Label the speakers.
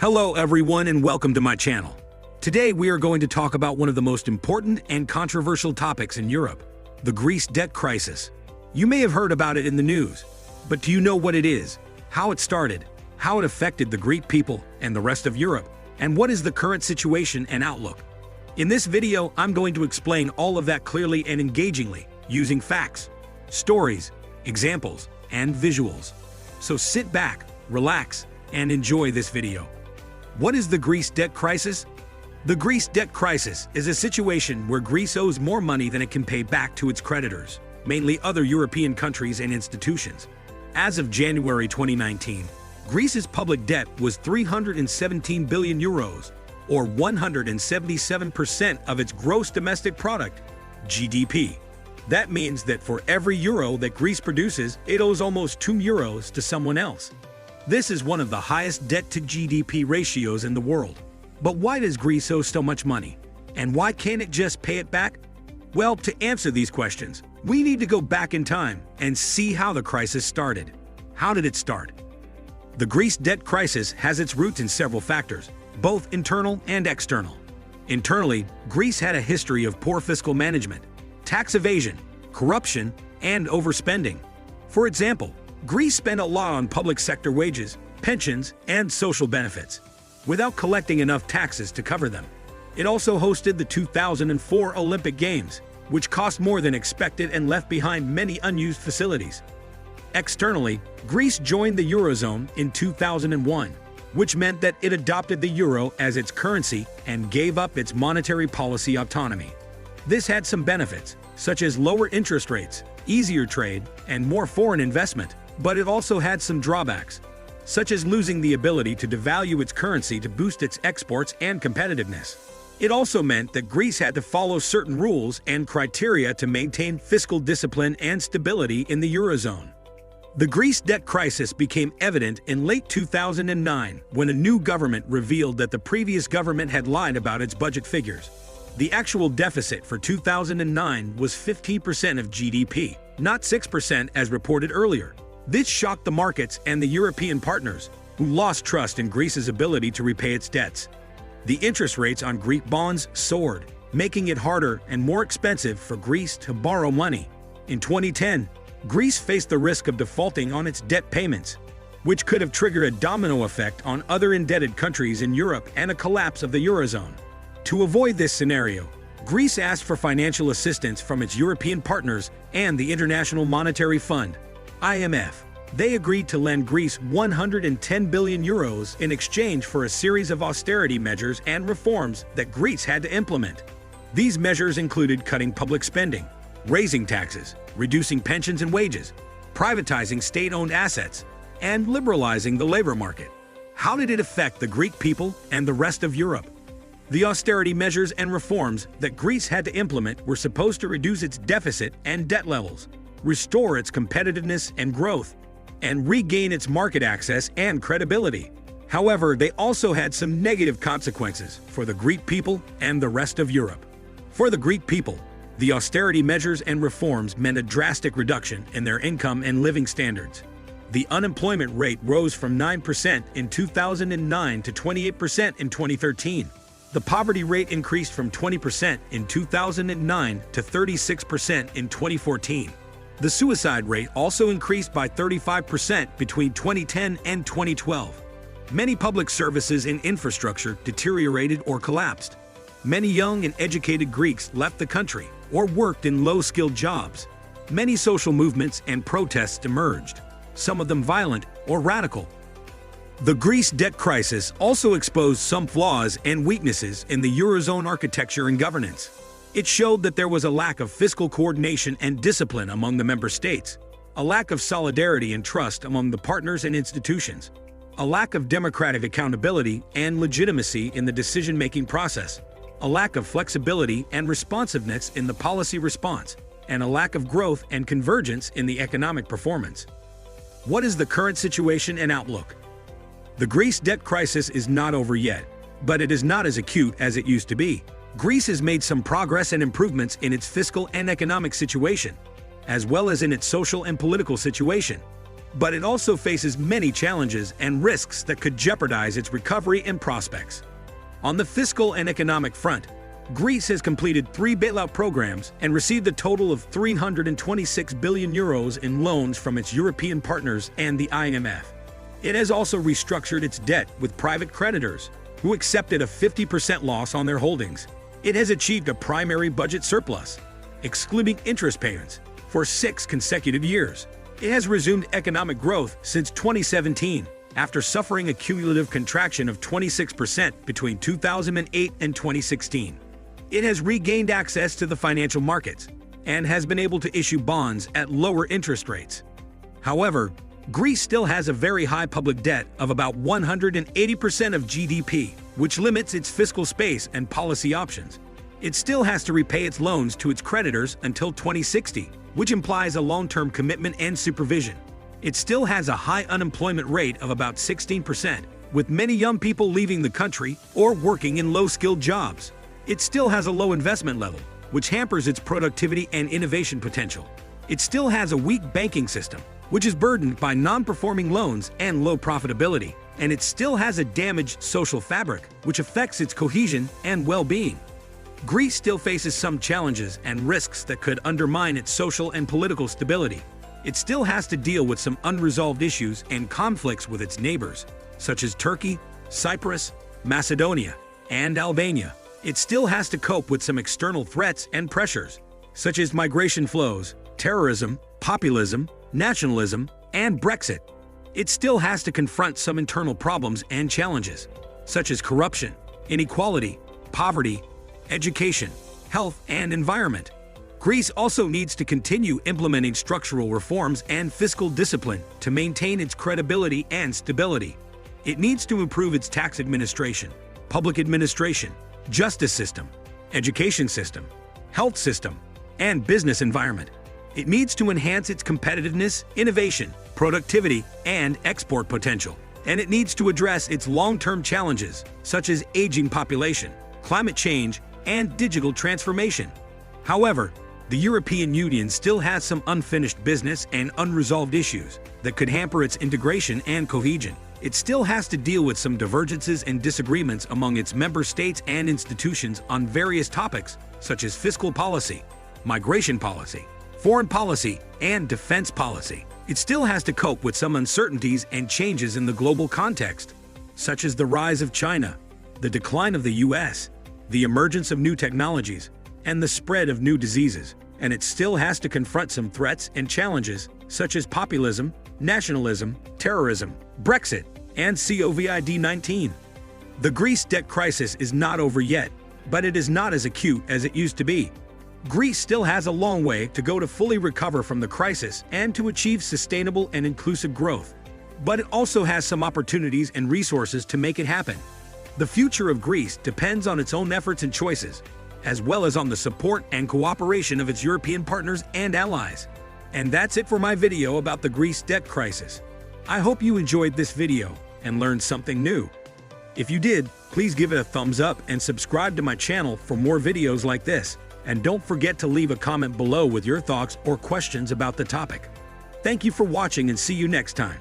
Speaker 1: Hello everyone and welcome to my channel. Today we are going to talk about one of the most important and controversial topics in Europe, the Greece debt crisis. You may have heard about it in the news, but do you know what it is, how it started, how it affected the Greek people and the rest of Europe, and what is the current situation and outlook? In this video, I'm going to explain all of that clearly and engagingly, using facts, stories, examples, and visuals. So sit back, relax, and enjoy this video. What is the Greece debt crisis? The Greece debt crisis is a situation where Greece owes more money than it can pay back to its creditors, mainly other European countries and institutions. As of January 2019, Greece's public debt was 317 billion euros, or 177% of its gross domestic product, GDP. That means that for every euro that Greece produces, it owes almost 2 euros to someone else. This is one of the highest debt-to-GDP ratios in the world. But why does Greece owe so much money? And why can't it just pay it back? Well, to answer these questions, we need to go back in time and see how the crisis started. How did it start? The Greece debt crisis has its roots in several factors, both internal and external. Internally, Greece had a history of poor fiscal management, tax evasion, corruption, and overspending. For example, Greece spent a lot on public sector wages, pensions, and social benefits, without collecting enough taxes to cover them. It also hosted the 2004 Olympic Games, which cost more than expected and left behind many unused facilities. Externally, Greece joined the eurozone in 2001, which meant that it adopted the euro as its currency and gave up its monetary policy autonomy. This had some benefits, such as lower interest rates, easier trade, and more foreign investment. But it also had some drawbacks, such as losing the ability to devalue its currency to boost its exports and competitiveness. It also meant that Greece had to follow certain rules and criteria to maintain fiscal discipline and stability in the eurozone. The Greece debt crisis became evident in late 2009 when a new government revealed that the previous government had lied about its budget figures. The actual deficit for 2009 was 15% of GDP, not 6% as reported earlier. This shocked the markets and the European partners, who lost trust in Greece's ability to repay its debts. The interest rates on Greek bonds soared, making it harder and more expensive for Greece to borrow money. In 2010, Greece faced the risk of defaulting on its debt payments, which could have triggered a domino effect on other indebted countries in Europe and a collapse of the eurozone. To avoid this scenario, Greece asked for financial assistance from its European partners and the International Monetary Fund, IMF. They agreed to lend Greece 110 billion euros in exchange for a series of austerity measures and reforms that Greece had to implement. These measures included cutting public spending, raising taxes, reducing pensions and wages, privatizing state-owned assets, and liberalizing the labor market. How did it affect the Greek people and the rest of Europe? The austerity measures and reforms that Greece had to implement were supposed to reduce its deficit and debt levels, restore its competitiveness and growth, and regain its market access and credibility. However, they also had some negative consequences for the Greek people and the rest of Europe. For the Greek people, the austerity measures and reforms meant a drastic reduction in their income and living standards. The unemployment rate rose from 9% in 2009 to 28% in 2013. The poverty rate increased from 20% in 2009 to 36% in 2014. The suicide rate also increased by 35% between 2010 and 2012. Many public services and infrastructure deteriorated or collapsed. Many young and educated Greeks left the country or worked in low-skilled jobs. Many social movements and protests emerged, some of them violent or radical. The Greece debt crisis also exposed some flaws and weaknesses in the eurozone architecture and governance. It showed that there was a lack of fiscal coordination and discipline among the member states, a lack of solidarity and trust among the partners and institutions, a lack of democratic accountability and legitimacy in the decision-making process, a lack of flexibility and responsiveness in the policy response, and a lack of growth and convergence in the economic performance. What is the current situation and outlook? The Greece debt crisis is not over yet, but it is not as acute as it used to be. Greece has made some progress and improvements in its fiscal and economic situation, as well as in its social and political situation. but it also faces many challenges and risks that could jeopardize its recovery and prospects. On the fiscal and economic front, Greece has completed 3 bailout programs and received a total of 326 billion euros in loans from its European partners and the IMF. It has also restructured its debt with private creditors, who accepted a 50% loss on their holdings. It has achieved a primary budget surplus, excluding interest payments, for 6 consecutive years. It has resumed economic growth since 2017, after suffering a cumulative contraction of 26% between 2008 and 2016. It has regained access to the financial markets and has been able to issue bonds at lower interest rates. However, Greece still has a very high public debt of about 180% of GDP, which limits its fiscal space and policy options. It still has to repay its loans to its creditors until 2060, which implies a long-term commitment and supervision. It still has a high unemployment rate of about 16%, with many young people leaving the country or working in low-skilled jobs. It still has a low investment level, which hampers its productivity and innovation potential. It still has a weak banking system, which is burdened by non-performing loans and low profitability. And it still has a damaged social fabric, which affects its cohesion and well-being. Greece still faces some challenges and risks that could undermine its social and political stability. It still has to deal with some unresolved issues and conflicts with its neighbors, such as Turkey, Cyprus, Macedonia, and Albania. It still has to cope with some external threats and pressures, such as migration flows, terrorism, populism, nationalism, and Brexit. It still has to confront some internal problems and challenges, such as corruption, inequality, poverty, education, health, and environment. Greece also needs to continue implementing structural reforms and fiscal discipline to maintain its credibility and stability. It needs to improve its tax administration, public administration, justice system, education system, health system, and business environment. It needs to enhance its competitiveness, innovation, productivity, and export potential. And it needs to address its long-term challenges, such as aging population, climate change, and digital transformation. However, the European Union still has some unfinished business and unresolved issues that could hamper its integration and cohesion. It still has to deal with some divergences and disagreements among its member states and institutions on various topics, such as fiscal policy, migration policy, foreign policy, and defense policy. It still has to cope with some uncertainties and changes in the global context, such as the rise of China, the decline of the US, the emergence of new technologies, and the spread of new diseases. And it still has to confront some threats and challenges, such as populism, nationalism, terrorism, Brexit, and COVID-19. The Greece debt crisis is not over yet, but it is not as acute as it used to be. Greece still has a long way to go to fully recover from the crisis and to achieve sustainable and inclusive growth. But it also has some opportunities and resources to make it happen. The future of Greece depends on its own efforts and choices, as well as on the support and cooperation of its European partners and allies. And that's it for my video about the Greece debt crisis. I hope you enjoyed this video and learned something new. If you did, please give it a thumbs up and subscribe to my channel for more videos like this. And don't forget to leave a comment below with your thoughts or questions about the topic. Thank you for watching and see you next time.